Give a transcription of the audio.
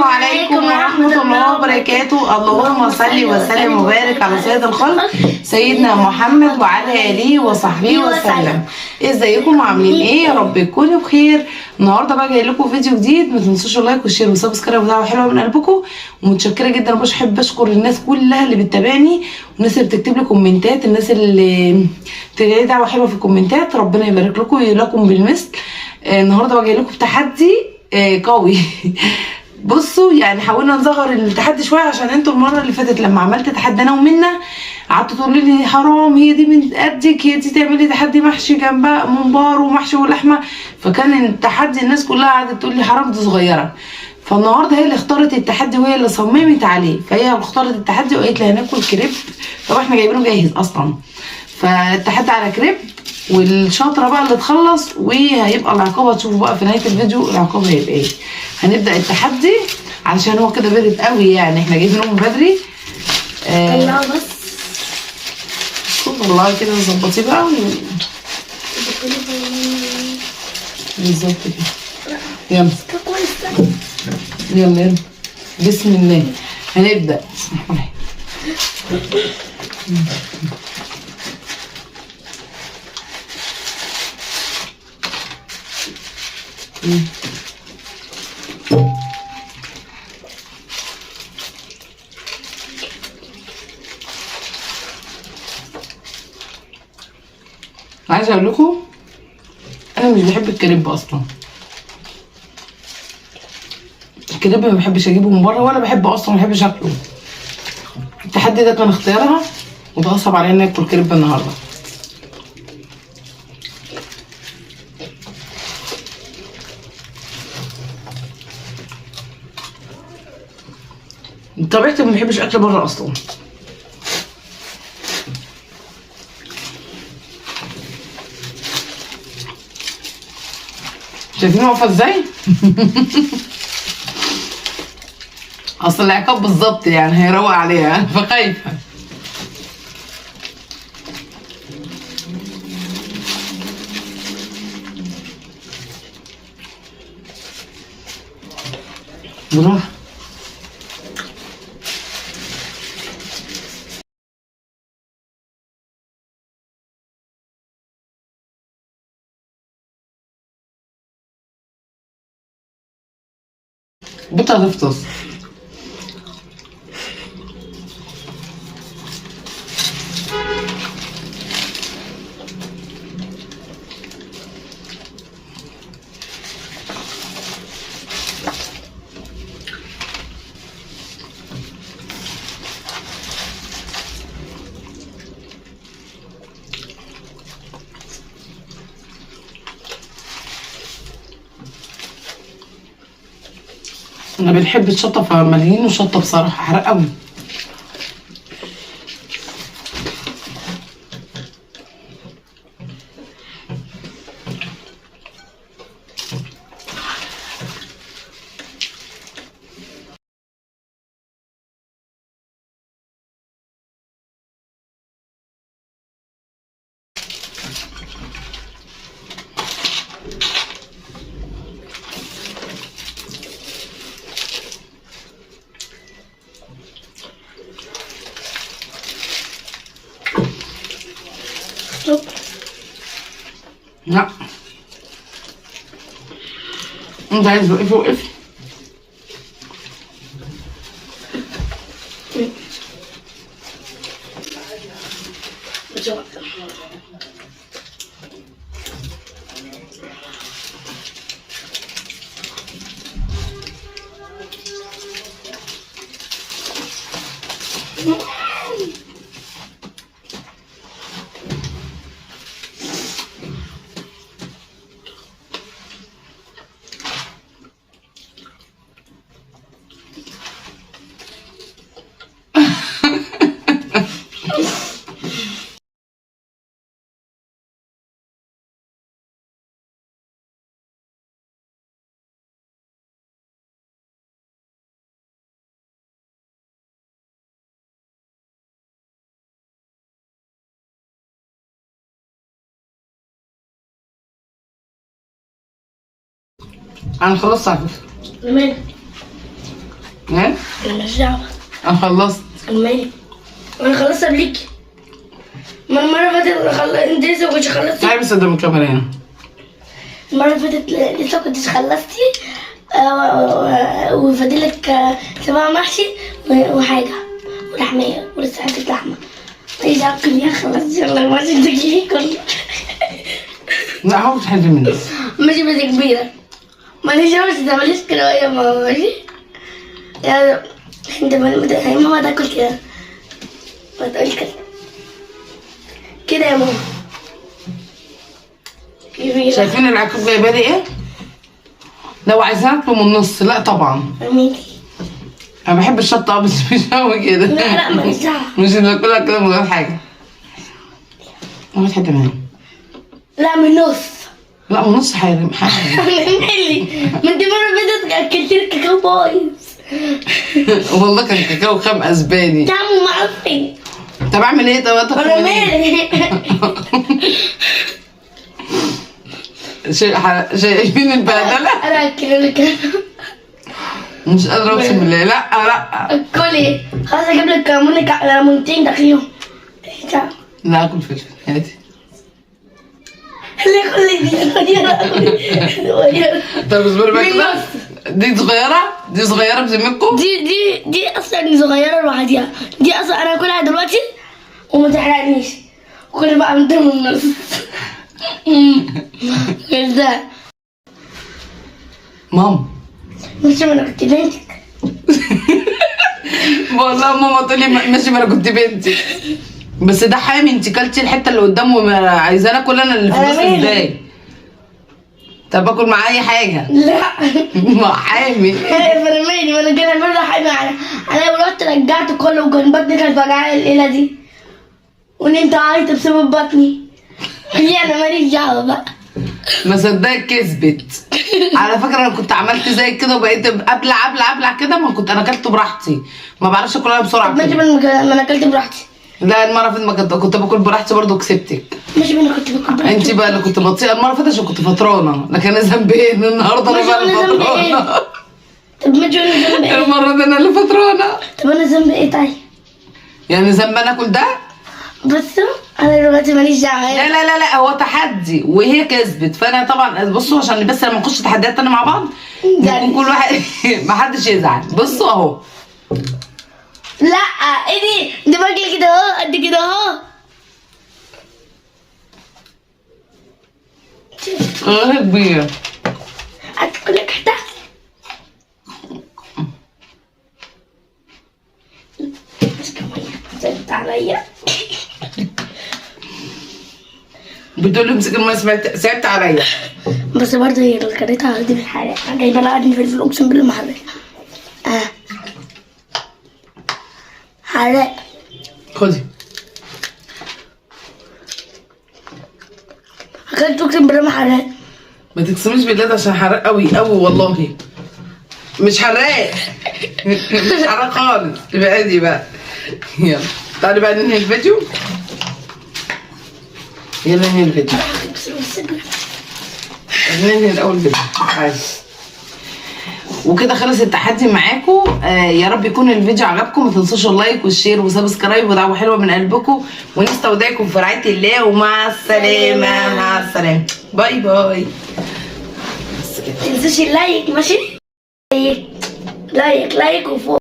السلام عليكم ورحمة الله وبركاته. اللهم صل وسلم وبارك على سيد الخلق سيدنا محمد وعلى آله وصحبه وسلم. ازيكم عاملين ايه؟ يا رب تكونوا بخير. النهارده بقى جاي لكم فيديو جديد، ما تنسوش اللايك والشير والسبسكرايب ودعوه حلوه من قلبكم، ومتشكره جدا. بحب اشكر الناس كلها اللي بتتابعني، والناس اللي بتكتب لي كومنتات، الناس اللي بتدعي دعوه حلوه في الكومنتات، ربنا يبارك لكم ويلاكم بالمثل. النهارده بقى جاي لكم بتحدي قوي. بصوا يعني حاولنا نصغر التحدي شويه، عشان انتوا المره اللي فاتت لما عملت تحدي انا ومنى قعدتوا تقولوا لي حرام، هي دي من قدك، هي دي تعملي تحدي محشي جنبها ممبار ومحشي ولحمه. فكان التحدي الناس كلها قعدت تقول لي حرام دي صغيره. فالنهارده هي اللي اختارت التحدي وهي اللي صممت عليه، فهي اللي اختارت التحدي وقالت لي هناكل كريب. طبعا احنا جايبينه جاهز اصلا، فالتحدي على كريب، والشاطره بقى اللي تخلص وهيبقى العقاب. هتشوفوا بقى في نهايه الفيديو العقاب هيبقى ايه. هنبدا التحدي علشان هو كده برد قوي، يعني احنا جايبينه من بدري. طلعه بس والله كده ظبطيه بقى بالظبط كده. يلا يلا يلا بسم الله هنبدا. بسم الله. عايزه اقول لكم انا مش بحب الكريب اصلا. الكريب ما بحبش اجيبه من بره، ولا بحب اصلا، ما بحبش اكله. التحدي ده كان اختيارها، وبغصب عليا اني اكل كريب النهارده. بطبيعتي ما بحبش اكل بره اصلا. شايفين واقفه ازاي؟ اصل العقاب بالظبط يعني هيروق عليها، فخايفه. بالراحه. بنت هتفطس. انا بنحب الشطه فمليين وشطه بصراحه، حرق قوي. لا انت عايز وقف وقف. انا خلاص على فكره. تمام. ها؟ انا ماليش دعوه. انا خلصت. انا مالي، انا خلصت قبليكي. ما المره اللي فاتت انت لسه ما كنتش خلصتي. تعالي بس قدام الكاميرا هنا. المره اللي فاتت لسه ما كنتش خلصتي. وفاضلك 7 محشي وحاجه ولحميه ولسه حته لحمه. ماليش دعوه كليها خلصت. يلا المحشي انت تجيبيه كله. لا حاول تحل مني. ماشي بس كبيره. ماليش دعوه، ما تعمليش كده يا ماما. ماشي يا انت ماما تاكل كده. ما تقولي كده كده يا ماما. كبيرة. شايفين العقاب جايبه لي ايه؟ لو عايزين اكله من النص. لا طبعا فهميكي. انا بحب الشطه بس مش قوي كده. لا ماليش دعوة. مش باكلها كده من غير حاجه. اول حته منها. لا من نص. لا من نص حارم حارم. مالي ما انت مرة بدأت اكلتي كاكاو بايظ. والله كان كاكاو خام اسباني. طعمه معفن. طب اعمل ايه؟ طب انا مالي. شايفين البهدله؟ انا اكلك. مش قادره اقسم بالله. لا لا كلي خلاص اجيب لك ليمونتين داخليهم. لا اكل فلفل هاتي. ليه كل دي صغيرة. طب اصبري بقى من كده. نص. دي صغيره، دي صغيره بذمتكم. دي اصلا صغيرة لوحديها. دي اصلا انا هاكلها دلوقتي وما تحرقنيش. كل بقى من ضمن النص. ايش ده؟ ماما مش انا كنت بنتك. والله ماما تقولي ماشي ما انا كنت بنتي. بس ده حامي. انت كلتي الحته اللي قدامه وما عايزاني اكل انا اللي في أنا النص مالي. ازاي؟ طب اكل معاه اي حاجه. لا ما حامي. انا مالي، ما انا كده برضه حامي انا رحت رجعت كله وكان بطني كانت وجعاني الليله دي. وان انت عيطت بسبب بطني. هي انا ماليش دعوه بقى. ما صدقت كسبت. على فكره انا كنت عملت زي كده وبقيت ابلع كده. ما كنت انا اكلته براحتي. ما بعرفش اكلها بسرعه ماشي كده. ما انا اكلت براحتي. لا المره اللي فاتت ما كنت باكل براحتي برضه كسبتك. ماشي ما انا كنت باكل براحتي. انت بقى اللي كنت بطيئه المره اللي فاتت عشان كنت فطرانه. لكن انا ذنبي ايه ان النهارده انا ماشي، بقى اللي أنا ذنبي إيه؟ فطرانه. طب ما تقولي ذنب ايه؟ المره دي انا اللي فطرانه. طب انا ذنب ايه طيب؟ يعني ذنب انا اكل ده؟ بس انا دلوقتي ماليش دعوه. لا لا لا لا هو تحدي وهي كسبت. فانا طبعا بصوا عشان بس لما نخش تحديات تانية مع بعض نكون كل واحد ما حدش يزعل. بصوا اهو. لا ايه دي باكل كده اهو قد كده اهو. غير كبير. هتاكل لك حتى. بس كمان زدت عليا. بتقول لي امسك الميه صعبت عليا. بس برضه هي اللي كانتها دي في الحلقة جايبه لها قرن فلفل اقسم بالله ما حرق. حرق. خدي. اكلت اقسم بالله ما حرق. ما تقسميش بالله ده عشان حراق قوي قوي والله. مش حراق. مش حراق خالص. ابعدي بقى. يلا تعالي بقى ننهي الفيديو. يلا ننهي الفيديو. ننهي الاول فيديو عادي. وكده خلص التحدي معاكم. يا رب يكون الفيديو عجبكم. ما تنسوش اللايك والشير وسبسكرايب ودعوه حلوه من قلبكم. ونستودعكم في رعايه الله ومع السلامه. مع السلامه. باي باي. تنسوش اللايك ماشي. لايك وفوق.